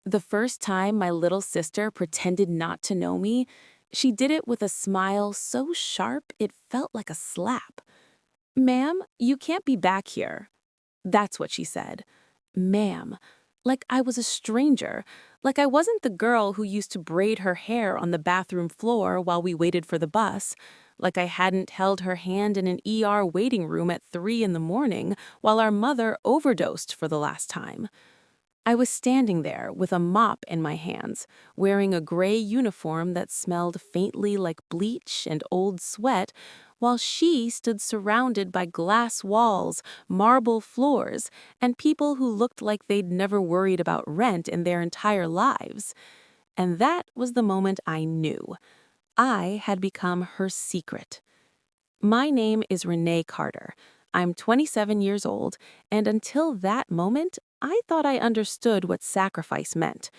The first time my little sister pretended not to know me, she did it with a smile so sharp it felt like a slap. "Ma'am, you can't be back here." That's what she said. Ma'am. Like I was a stranger. Like I wasn't the girl who used to braid her hair on the bathroom floor while we waited for the bus. Like I hadn't held her hand in an ER waiting room at 3 in the morning while our mother overdosed for the last time. I was standing there with a mop in my hands, wearing a gray uniform that smelled faintly like bleach and old sweat, while she stood surrounded by glass walls, marble floors, and people who looked like they'd never worried about rent in their entire lives. And that was the moment I knew. I had become her secret. My name is Renee Carter. I'm 27 years old, and until that moment, I thought I understood what sacrifice meant.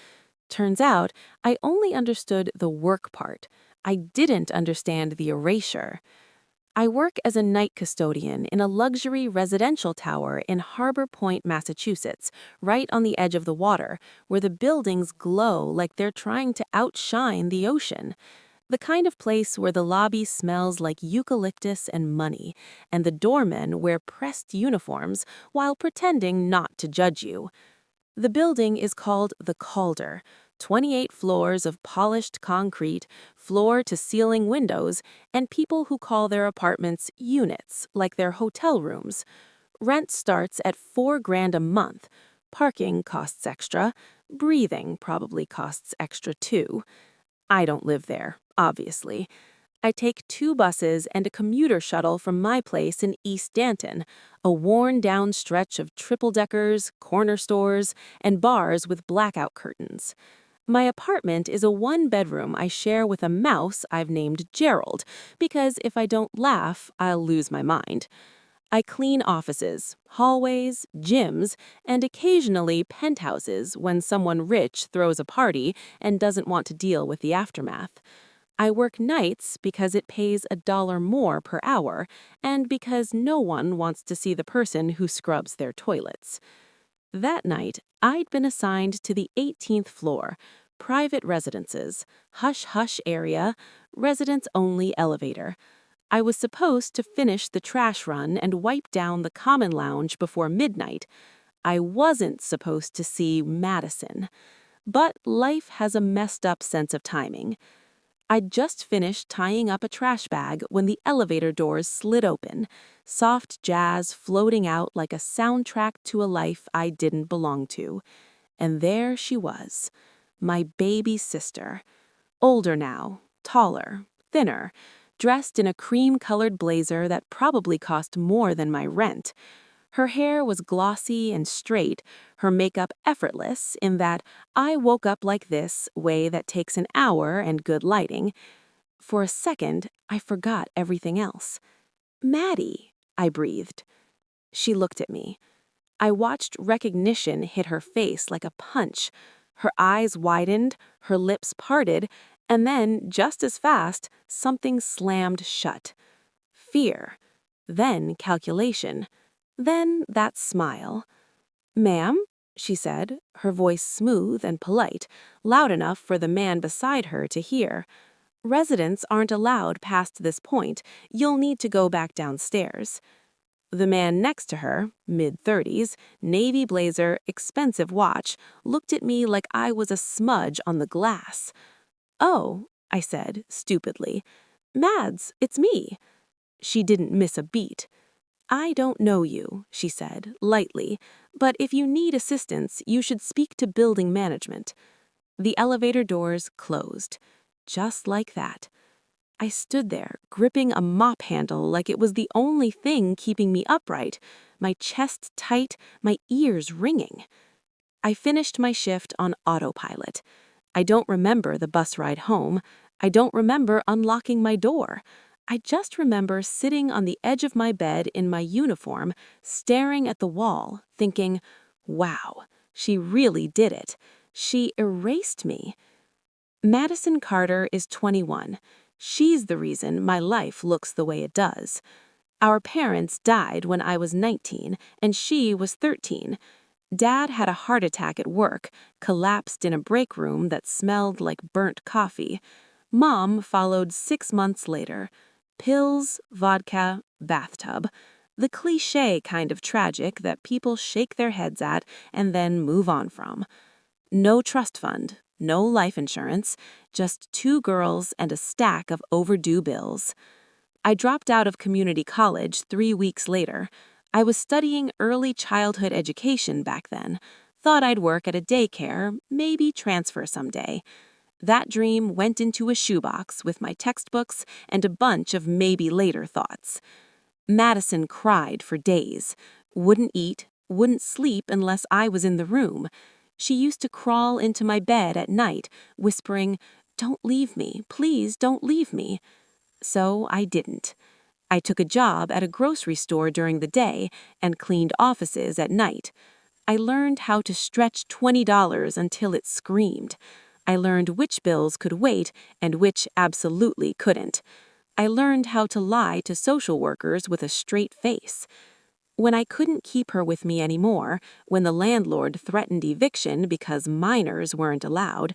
Turns out, I only understood the work part. I didn't understand the erasure. I work as a night custodian in a luxury residential tower in Harbor Point, Massachusetts, right on the edge of the water, where the buildings glow like they're trying to outshine the ocean. The kind of place where the lobby smells like eucalyptus and money, and the doormen wear pressed uniforms while pretending not to judge you. The building is called the Calder, 28 floors of polished concrete, floor-to-ceiling windows, and people who call their apartments units, like their hotel rooms. Rent starts at $4 grand a month. Parking costs extra. Breathing probably costs extra too. I don't live there, obviously. I take 2 buses and a commuter shuttle from my place in East Danton, a worn-down stretch of triple-deckers, corner stores, and bars with blackout curtains. My apartment is a one-bedroom I share with a mouse I've named Gerald, because if I don't laugh, I'll lose my mind. I clean offices, hallways, gyms, and occasionally penthouses when someone rich throws a party and doesn't want to deal with the aftermath. I work nights because it pays $1 more per hour and because no one wants to see the person who scrubs their toilets. That night, I'd been assigned to the 18th floor, private residences, hush-hush area, residents-only elevator. I was supposed to finish the trash run and wipe down the common lounge before midnight. I wasn't supposed to see Madison. But life has a messed up sense of timing. I'd just finished tying up a trash bag when the elevator doors slid open, soft jazz floating out like a soundtrack to a life I didn't belong to. And there she was, my baby sister. Older now, taller, thinner, dressed in a cream-colored blazer that probably cost more than my rent. Her hair was glossy and straight, her makeup effortless in that I woke up like this way that takes an hour and good lighting. For a second, I forgot everything else. "Maddie," I breathed. She looked at me. I watched recognition hit her face like a punch. Her eyes widened, her lips parted, and then, just as fast, something slammed shut. Fear. Then calculation. Then that smile. "Ma'am," she said, her voice smooth and polite, loud enough for the man beside her to hear. "Residents aren't allowed past this point. You'll need to go back downstairs." The man next to her, mid-30s, navy blazer, expensive watch, looked at me like I was a smudge on the glass. "Oh," I said, stupidly. "Mads, it's me." She didn't miss a beat. "I don't know you," she said, lightly, "but if you need assistance, you should speak to building management." The elevator doors closed. Just like that. I stood there, gripping a mop handle like it was the only thing keeping me upright, my chest tight, my ears ringing. I finished my shift on autopilot. I don't remember the bus ride home. I don't remember unlocking my door. I just remember sitting on the edge of my bed in my uniform, staring at the wall, thinking, wow, she really did it. She erased me. Madison Carter is 21. She's the reason my life looks the way it does. Our parents died when I was 19, and she was 13. Dad had a heart attack at work, collapsed in a break room that smelled like burnt coffee. Mom followed 6 months later. Pills, vodka, bathtub. The cliché kind of tragic that people shake their heads at and then move on from. No trust fund, no life insurance, just 2 girls and a stack of overdue bills. I dropped out of community college 3 weeks later. I was studying early childhood education back then. Thought I'd work at a daycare, maybe transfer someday. That dream went into a shoebox with my textbooks and a bunch of maybe later thoughts. Madison cried for days. Wouldn't eat, wouldn't sleep unless I was in the room. She used to crawl into my bed at night, whispering, "Don't leave me, please don't leave me." So I didn't. I took a job at a grocery store during the day and cleaned offices at night. I learned how to stretch $20 until it screamed. I learned which bills could wait and which absolutely couldn't. I learned how to lie to social workers with a straight face. When I couldn't keep her with me anymore, when the landlord threatened eviction because minors weren't allowed,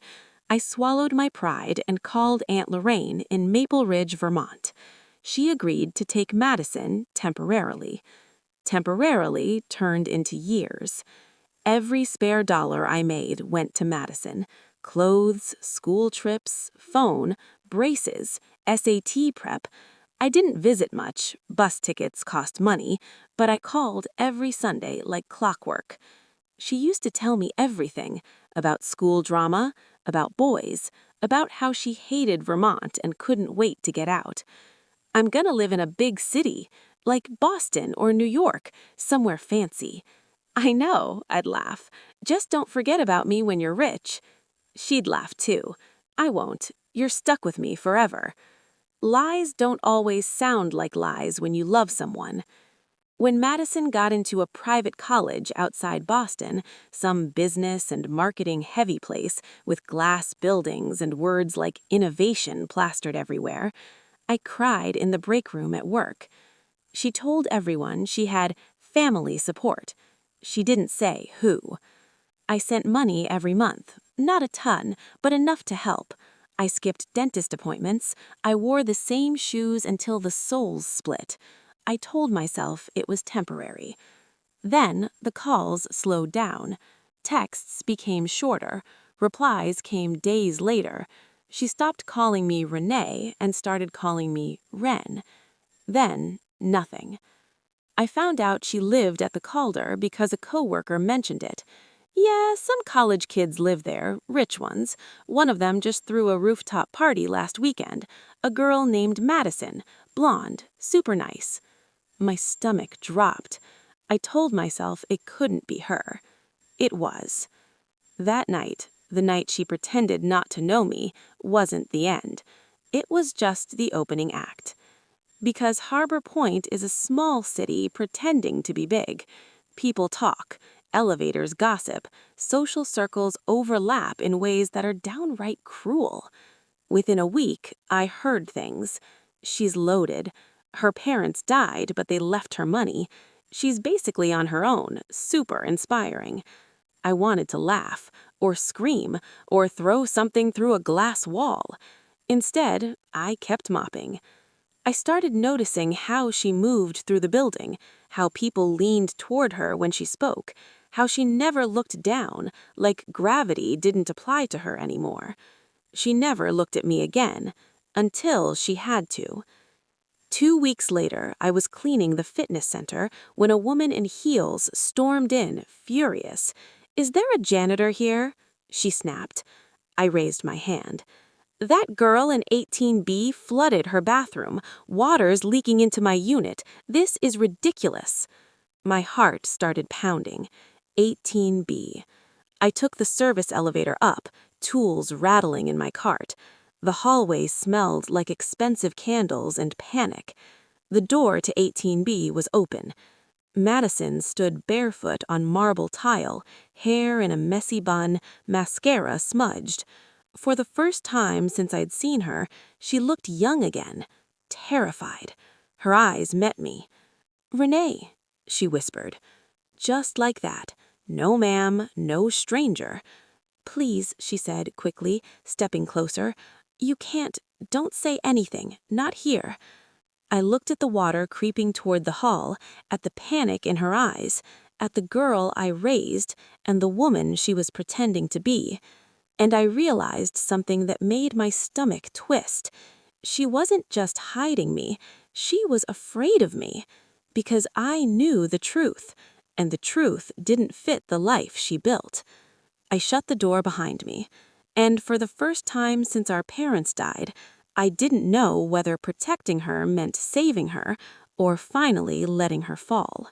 I swallowed my pride and called Aunt Lorraine in Maple Ridge, Vermont. She agreed to take Madison temporarily. Temporarily turned into years. Every spare dollar I made went to Madison. Clothes, school trips, phone, braces, SAT prep. I didn't visit much, bus tickets cost money, but I called every Sunday like clockwork. She used to tell me everything about school drama, about boys, about how she hated Vermont and couldn't wait to get out. "I'm gonna live in a big city, like Boston or New York, somewhere fancy." "I know," I'd laugh. "Just don't forget about me when you're rich." She'd laugh too. "I won't. You're stuck with me forever." Lies don't always sound like lies when you love someone. When Madison got into a private college outside Boston, some business and marketing heavy place with glass buildings and words like innovation plastered everywhere, I cried in the break room at work. She told everyone she had family support. She didn't say who. I sent money every month, not a ton, but enough to help. I skipped dentist appointments. I wore the same shoes until the soles split. I told myself it was temporary. Then the calls slowed down. Texts became shorter. Replies came days later. She stopped calling me Renee and started calling me Ren. Then, nothing. I found out she lived at the Calder because a coworker mentioned it. "Yeah, some college kids live there, rich ones. One of them just threw a rooftop party last weekend. A girl named Madison, blonde, super nice." My stomach dropped. I told myself it couldn't be her. It was. That night, the night she pretended not to know me, wasn't the end. It was just the opening act. Because Harbor Point is a small city pretending to be big. People talk, elevators gossip, social circles overlap in ways that are downright cruel. Within a week, I heard things. She's loaded. Her parents died, but they left her money. She's basically on her own, super inspiring. I wanted to laugh, or scream, or throw something through a glass wall. Instead, I kept mopping. I started noticing how she moved through the building, how people leaned toward her when she spoke, how she never looked down, like gravity didn't apply to her anymore. She never looked at me again, until she had to. 2 weeks later, I was cleaning the fitness center when a woman in heels stormed in, furious. "Is there a janitor here?" she snapped. I raised my hand. "That girl in 18B flooded her bathroom. Water's leaking into my unit. This is ridiculous." My heart started pounding. 18B. I took the service elevator up, tools rattling in my cart. The hallway smelled like expensive candles and panic. The door to 18B was open. Madison stood barefoot on marble tile, hair in a messy bun, mascara smudged. For the first time since I'd seen her, she looked young again, terrified. Her eyes met me. "Renee," she whispered. Just like that, "No, ma'am, no stranger." "Please," she said quickly, stepping closer. "You can't. Don't say anything. Not here." I looked at the water creeping toward the hall, at the panic in her eyes, at the girl I raised, and the woman she was pretending to be. And I realized something that made my stomach twist. She wasn't just hiding me, she was afraid of me. Because I knew the truth, and the truth didn't fit the life she built. I shut the door behind me, and for the first time since our parents died, I didn't know whether protecting her meant saving her or finally letting her fall.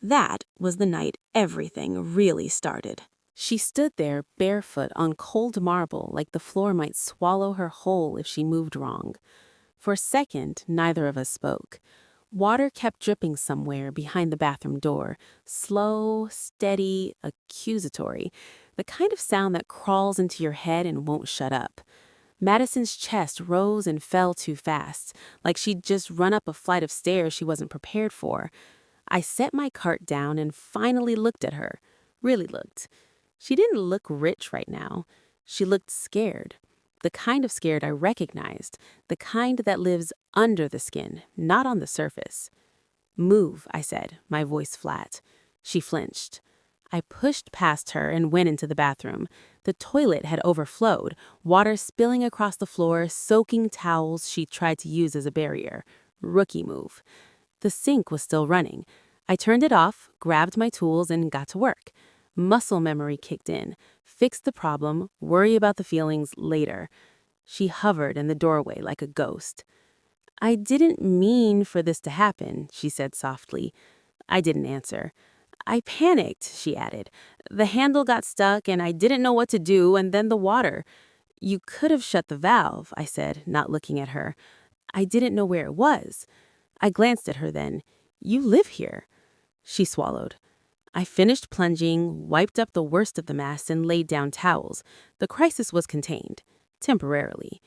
That was the night everything really started. She stood there barefoot on cold marble like the floor might swallow her whole if she moved wrong. For a second, neither of us spoke. Water kept dripping somewhere behind the bathroom door, slow, steady, accusatory, the kind of sound that crawls into your head and won't shut up. Madison's chest rose and fell too fast, like she'd just run up a flight of stairs she wasn't prepared for. I set my cart down and finally looked at her. Really looked. She didn't look rich right now. She looked scared. The kind of scared I recognized, the kind that lives under the skin, not on the surface. "Move," I said, my voice flat. She flinched. I pushed past her and went into the bathroom. The toilet had overflowed, water spilling across the floor, soaking towels she tried to use as a barrier. Rookie move. The sink was still running. I turned it off, grabbed my tools, and got to work. Muscle memory kicked in. Fix the problem, worry about the feelings later. She hovered in the doorway like a ghost. "I didn't mean for this to happen," she said softly. I didn't answer. "I panicked," she added. "The handle got stuck and I didn't know what to do, and then the water." "You could have shut the valve," I said, not looking at her. "I didn't know where it was." I glanced at her then. "You live here." She swallowed. I finished plunging, wiped up the worst of the mess, and laid down towels. The crisis was contained, temporarily.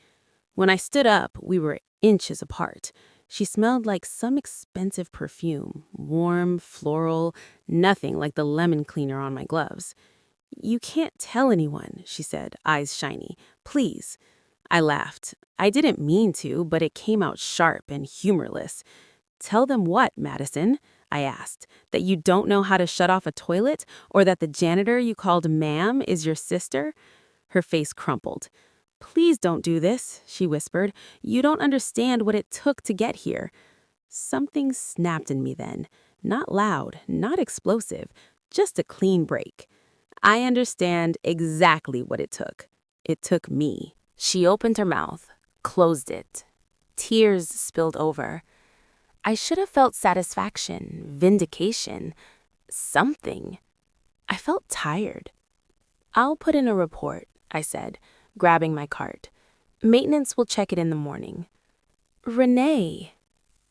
When I stood up, we were inches apart. She smelled like some expensive perfume, warm, floral, nothing like the lemon cleaner on my gloves. "You can't tell anyone," she said, eyes shiny. "Please." I laughed. I didn't mean to, but it came out sharp and humorless. "Tell them what, Madison?" I asked. "That you don't know how to shut off a toilet, or that the janitor you called ma'am is your sister?" Her face crumpled. "Please don't do this," she whispered. "You don't understand what it took to get here." Something snapped in me then. Not loud, not explosive, just a clean break. I understand exactly what it took. It took me. She opened her mouth, closed it. Tears spilled over. I should have felt satisfaction, vindication, something. I felt tired. "I'll put in a report," I said, grabbing my cart. "Maintenance will check it in the morning." "Renee."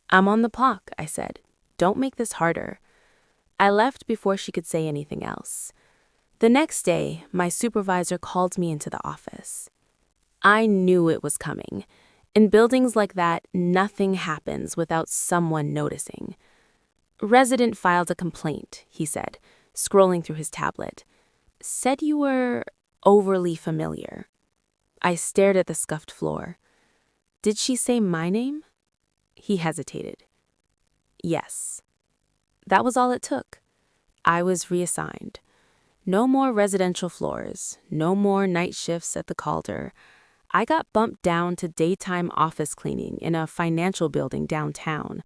"I'm on the clock," I said. "Don't make this harder." I left before she could say anything else. The next day, my supervisor called me into the office. I knew it was coming. In buildings like that, nothing happens without someone noticing. "Resident filed a complaint," he said, scrolling through his tablet. "Said you were overly familiar." I stared at the scuffed floor. "Did she say my name?" He hesitated. "Yes." That was all it took. I was reassigned. No more residential floors, no more night shifts at the Calder. I got bumped down to daytime office cleaning in a financial building downtown.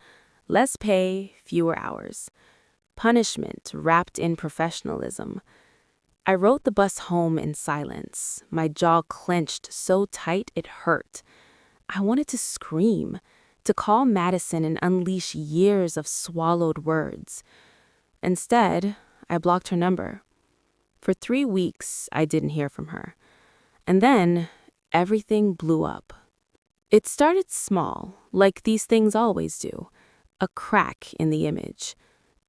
Less pay, fewer hours. Punishment wrapped in professionalism. I rode the bus home in silence, my jaw clenched so tight it hurt. I wanted to scream, to call Madison and unleash years of swallowed words. Instead, I blocked her number. For 3 weeks, I didn't hear from her. And then, everything blew up. It started small, like these things always do. A crack in the image.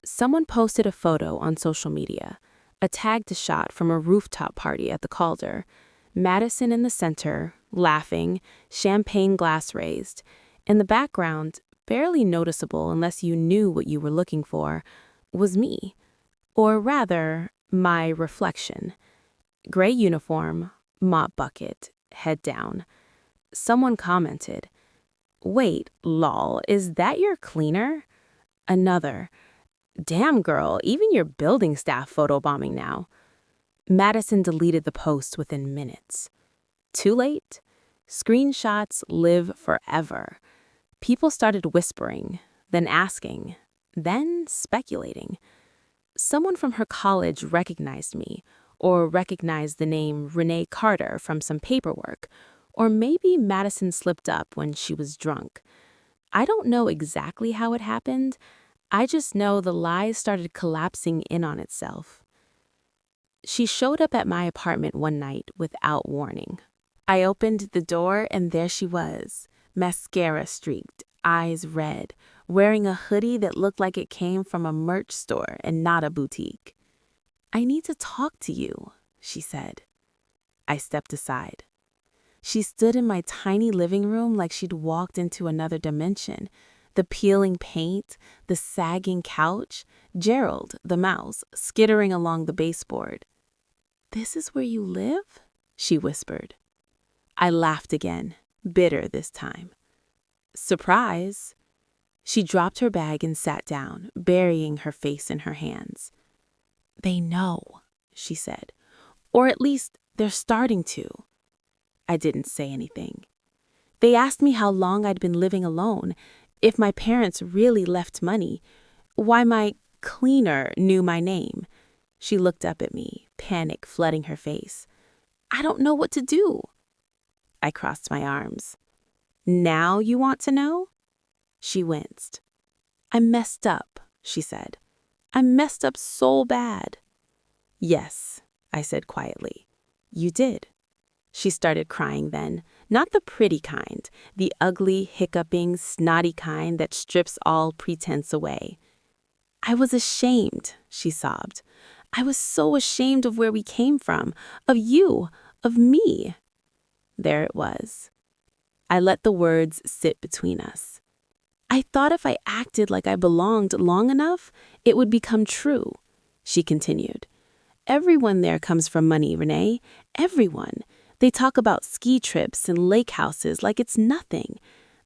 Someone posted a photo on social media, a tagged shot from a rooftop party at the Calder. Madison in the center, laughing, champagne glass raised. In the background, barely noticeable unless you knew what you were looking for, was me. Or rather, My reflection. Gray uniform, mop bucket, head down. Someone commented, "Wait, lol, is that your cleaner?" Another, "Damn girl, even your building staff photobombing now." Madison deleted the post within minutes. Too late? Screenshots live forever. People started whispering, then asking, then speculating. Someone from her college recognized me, or recognized the name Renee Carter from some paperwork, or maybe Madison slipped up when she was drunk. I don't know exactly how it happened. I just know the lie started collapsing in on itself. She showed up at my apartment one night without warning. I opened the door and there she was, mascara streaked, eyes red, wearing a hoodie that looked like it came from a merch store and not a boutique. "I need to talk to you," she said. I stepped aside. She stood in my tiny living room like she'd walked into another dimension. The peeling paint, the sagging couch, Gerald, the mouse, skittering along the baseboard. "This is where you live?" she whispered. I laughed again, bitter this time. "Surprise!" She dropped her bag and sat down, burying her face in her hands. "They know," she said. "Or at least they're starting to." I didn't say anything. They asked me how long I'd been living alone, if my parents really left money, why my cleaner knew my name. She looked up at me, panic flooding her face. "I don't know what to do." I crossed my arms. "Now you want to know?" She winced. "I messed up," she said. "I messed up so bad." "Yes," I said quietly. "You did." She started crying then, not the pretty kind, the ugly, hiccuping, snotty kind that strips all pretense away. "I was ashamed," she sobbed. "I was so ashamed of where we came from, of you, of me." There it was. I let the words sit between us. "I thought if I acted like I belonged long enough, it would become true," she continued. "Everyone there comes from money, Renee. Everyone. They talk about ski trips and lake houses like it's nothing.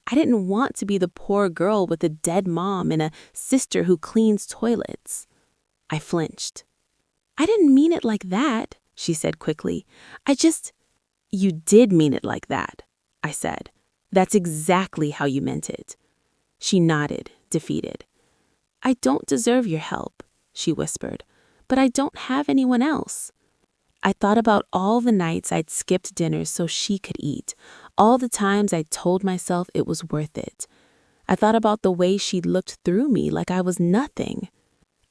I didn't want to be the poor girl with a dead mom and a sister who cleans toilets." I flinched. "I didn't mean it like that," she said quickly. "You did mean it like that," I said. "That's exactly how you meant it." She nodded, defeated. "I don't deserve your help," she whispered, "but I don't have anyone else." I thought about all the nights I'd skipped dinners so she could eat, all the times I told myself it was worth it. I thought about the way she'd looked through me like I was nothing.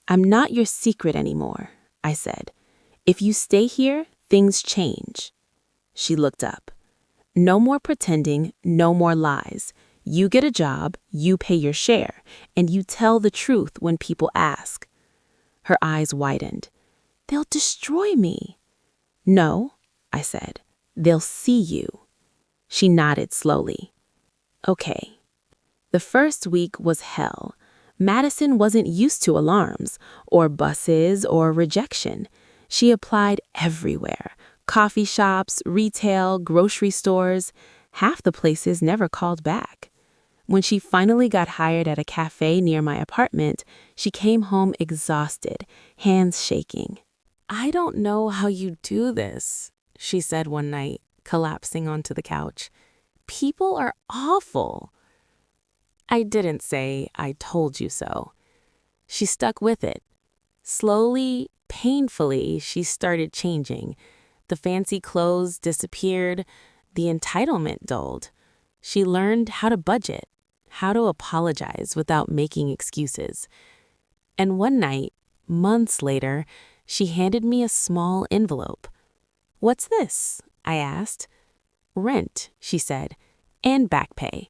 "I'm not your secret anymore," I said. "If you stay here, things change." She looked up. "No more pretending, no more lies. You get a job, you pay your share, and you tell the truth when people ask." Her eyes widened. "They'll destroy me." "No," I said. "They'll see you." She nodded slowly. "Okay." The first week was hell. Madison wasn't used to alarms, or buses, or rejection. She applied everywhere. Coffee shops, retail, grocery stores. Half the places never called back. When she finally got hired at a cafe near my apartment, she came home exhausted, hands shaking. "I don't know how you do this," she said one night, collapsing onto the couch. "People are awful." I didn't say, "I told you so." She stuck with it. Slowly, painfully, she started changing. The fancy clothes disappeared. The entitlement dulled. She learned how to budget, how to apologize without making excuses. And one night, months later, she handed me a small envelope. "What's this?" I asked. "Rent," she said, "and back pay.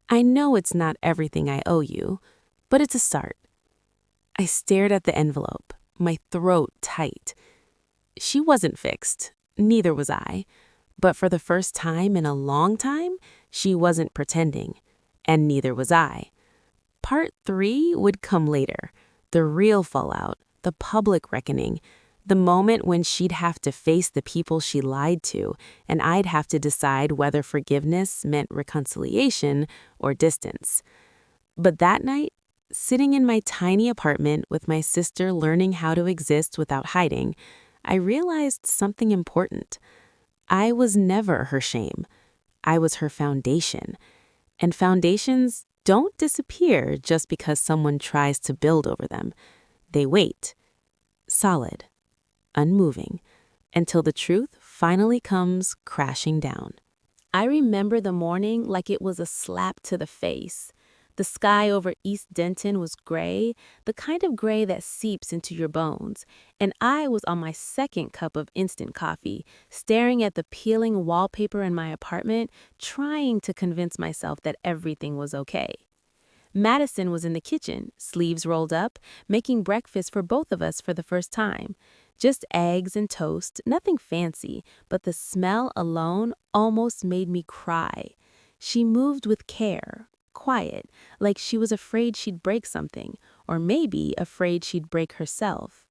I know it's not everything I owe you, but it's a start." I stared at the envelope, my throat tight. She wasn't fixed, neither was I. But for the first time in a long time, she wasn't pretending, and neither was I. Part 3 would come later, the real fallout, the public reckoning, The moment when she'd have to face the people she lied to, and I'd have to decide whether forgiveness meant reconciliation or distance. But that night, sitting in my tiny apartment with my sister learning how to exist without hiding, I realized something important. I was never her shame. I was her foundation. And foundations don't disappear just because someone tries to build over them. They wait, solid, unmoving, until the truth finally comes crashing down. I remember the morning like it was a slap to the face. The sky over East Denton was gray, the kind of gray that seeps into your bones, and I was on my second cup of instant coffee, staring at the peeling wallpaper in my apartment, trying to convince myself that everything was okay. Madison was in the kitchen, sleeves rolled up, making breakfast for both of us for the first time. Just eggs and toast, nothing fancy, but the smell alone almost made me cry. She moved with care, quiet, like she was afraid she'd break something, or maybe afraid she'd break herself.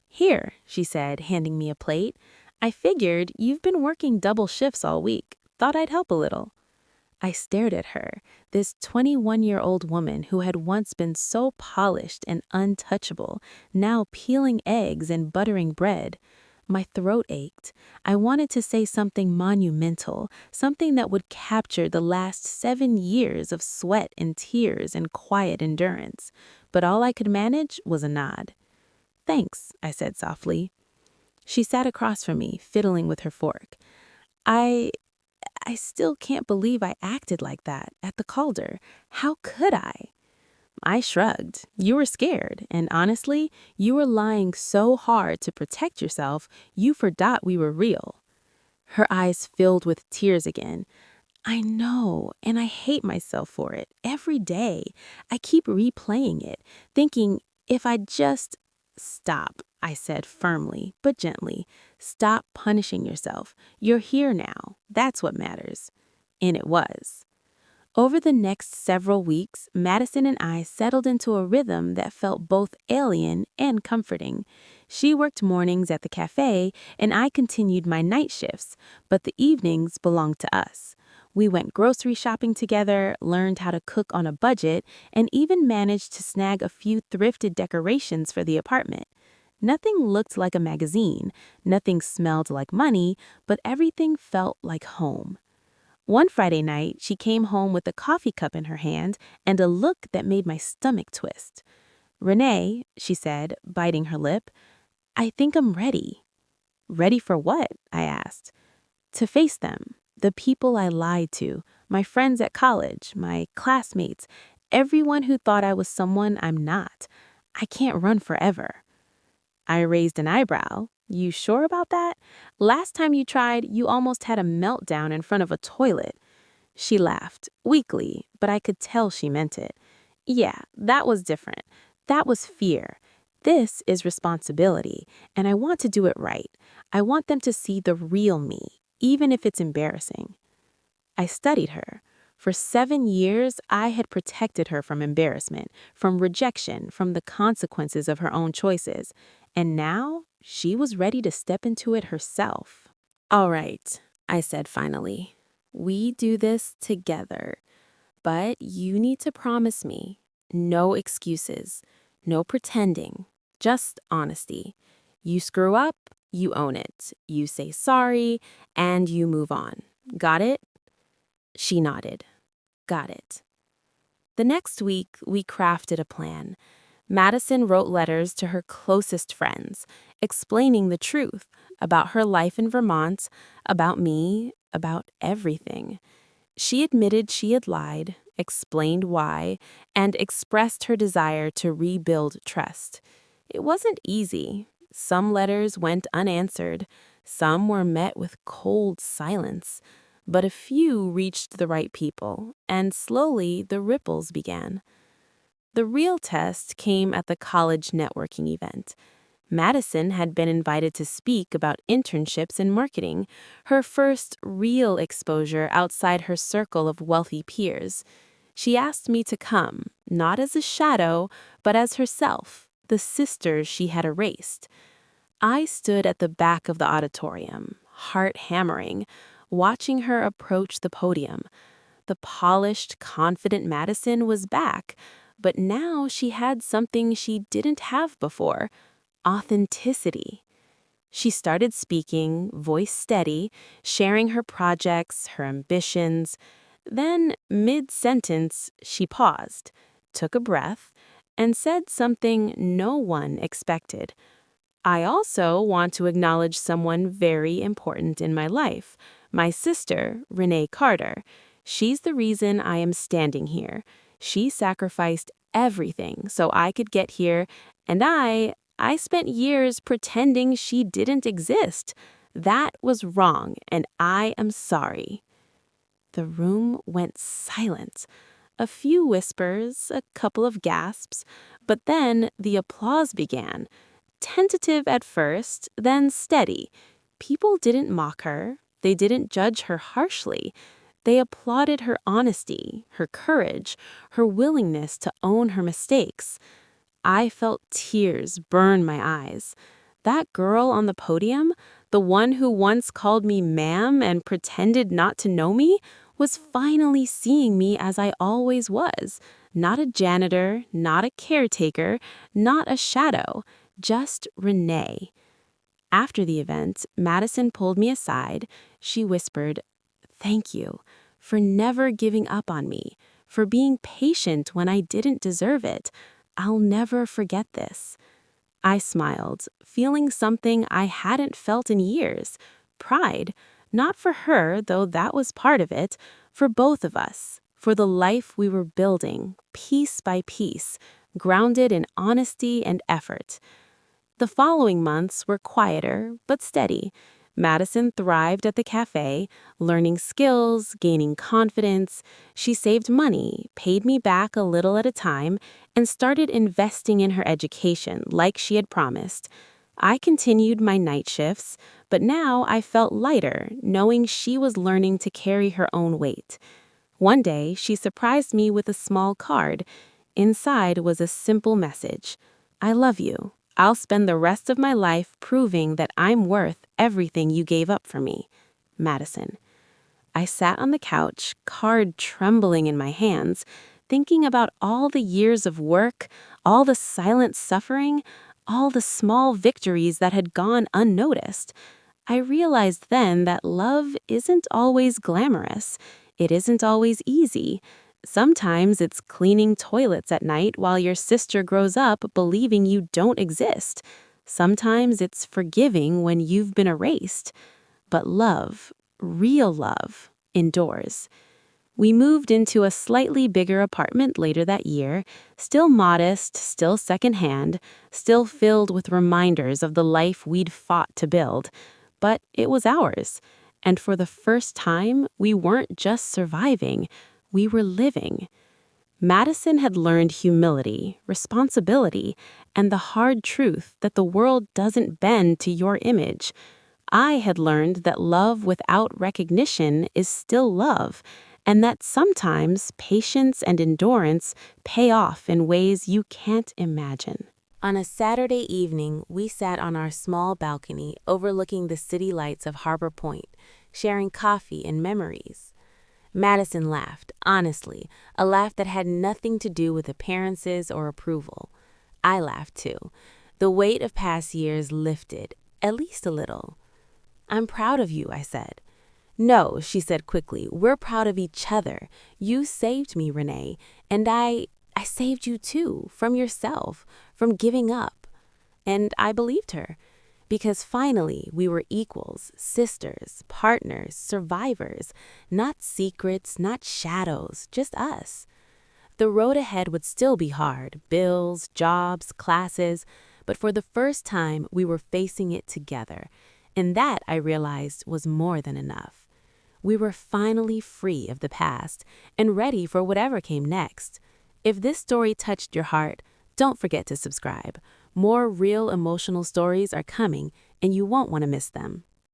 "Here," she said, handing me a plate. "I figured you've been working double shifts all week. Thought I'd help a little." I stared at her, this 21-year-old woman who had once been so polished and untouchable, now peeling eggs and buttering bread. My throat ached. I wanted to say something monumental, something that would capture the last 7 years of sweat and tears and quiet endurance. But all I could manage was a nod. "Thanks," I said softly. She sat across from me, fiddling with her fork. I still can't believe I acted like that at the Calder. How could I?" I shrugged. "You were scared, and honestly, you were lying so hard to protect yourself, you forgot we were real." Her eyes filled with tears again. "I know, and I hate myself for it. Every day. I keep replaying it, thinking if I just—" "Stop," I said firmly, but gently. "Stop punishing yourself. You're here now. That's what matters." And it was. Over the next several weeks, Madison and I settled into a rhythm that felt both alien and comforting. She worked mornings at the cafe, and I continued my night shifts, but the evenings belonged to us. We went grocery shopping together, learned how to cook on a budget, and even managed to snag a few thrifted decorations for the apartment. Nothing looked like a magazine, nothing smelled like money, but everything felt like home. One Friday night, she came home with a coffee cup in her hand and a look that made my stomach twist. "Renee," she said, biting her lip, "I think I'm ready." "Ready for what?" I asked. "To face them, the people I lied to, my friends at college, my classmates, everyone who thought I was someone I'm not. I can't run forever." I raised an eyebrow. "You sure about that? Last time you tried, you almost had a meltdown in front of a toilet." She laughed, weakly, but I could tell she meant it. "Yeah, that was different. That was fear. This is responsibility, and I want to do it right. I want them to see the real me, even if it's embarrassing." I studied her. For 7 years, I had protected her from embarrassment, from rejection, from the consequences of her own choices. And now, she was ready to step into it herself. "All right," I said finally. "We do this together. But you need to promise me no excuses, no pretending, just honesty. You screw up, you own it. You say sorry, and you move on. Got it?" She nodded. "Got it." The next week, we crafted a plan. Madison wrote letters to her closest friends, explaining the truth about her life in Vermont, about me, about everything. She admitted she had lied, explained why, and expressed her desire to rebuild trust. It wasn't easy. Some letters went unanswered. Some were met with cold silence. But a few reached the right people, and slowly the ripples began. The real test came at the college networking event. Madison had been invited to speak about internships in marketing, her first real exposure outside her circle of wealthy peers. She asked me to come, not as a shadow, but as herself, the sister she had erased. I stood at the back of the auditorium, heart hammering, watching her approach the podium. The polished, confident Madison was back, but now she had something she didn't have before: authenticity. She started speaking, voice steady, sharing her projects, her ambitions. Then, mid-sentence, she paused, took a breath, and said something no one expected. I also want to acknowledge someone very important in my life, my sister, Renee Carter. She's the reason I am standing here. She sacrificed everything so I could get here, and I spent years pretending she didn't exist. That was wrong, and I am sorry. The room went silent. A few whispers, a couple of gasps, but then the applause began. Tentative at first, then steady. People didn't mock her. They didn't judge her harshly. They applauded her honesty, her courage, her willingness to own her mistakes. I felt tears burn my eyes. That girl on the podium, the one who once called me ma'am and pretended not to know me, was finally seeing me as I always was. Not a janitor, not a caretaker, not a shadow, just Renee. After the event, Madison pulled me aside. She whispered, "Thank you for never giving up on me, for being patient when I didn't deserve it. I'll never forget this." I smiled, feeling something I hadn't felt in years: pride, not for her, though that was part of it, for both of us, for the life we were building, piece by piece, grounded in honesty and effort. The following months were quieter, but steady. Madison thrived at the cafe, learning skills, gaining confidence. She saved money, paid me back a little at a time, and started investing in her education like she had promised. I continued my night shifts, but now I felt lighter, knowing she was learning to carry her own weight. One day, she surprised me with a small card. Inside was a simple message: "I love you. I'll spend the rest of my life proving that I'm worth everything you gave up for me. Madison." I sat on the couch, card trembling in my hands, thinking about all the years of work, all the silent suffering, all the small victories that had gone unnoticed. I realized then that love isn't always glamorous. It isn't always easy. Sometimes it's cleaning toilets at night while your sister grows up believing you don't exist. Sometimes it's forgiving when you've been erased. But love, real love, endures. We moved into a slightly bigger apartment later that year, still modest, still secondhand, still filled with reminders of the life we'd fought to build. But it was ours. And for the first time, we weren't just surviving. We were living. Madison had learned humility, responsibility, and the hard truth that the world doesn't bend to your image. I had learned that love without recognition is still love, and that sometimes patience and endurance pay off in ways you can't imagine. On a Saturday evening, we sat on our small balcony overlooking the city lights of Harbor Point, sharing coffee and memories. Madison laughed, honestly, a laugh that had nothing to do with appearances or approval. I laughed too. The weight of past years lifted, at least a little. "I'm proud of you," I said. "No," she said quickly, "we're proud of each other. You saved me, Renee, and I saved you too, from yourself, from giving up." And I believed her. Because finally, we were equals, sisters, partners, survivors, not secrets, not shadows, just us. The road ahead would still be hard: bills, jobs, classes, but for the first time, we were facing it together. And that, I realized, was more than enough. We were finally free of the past and ready for whatever came next. If this story touched your heart, don't forget to subscribe. More real emotional stories are coming, and you won't want to miss them.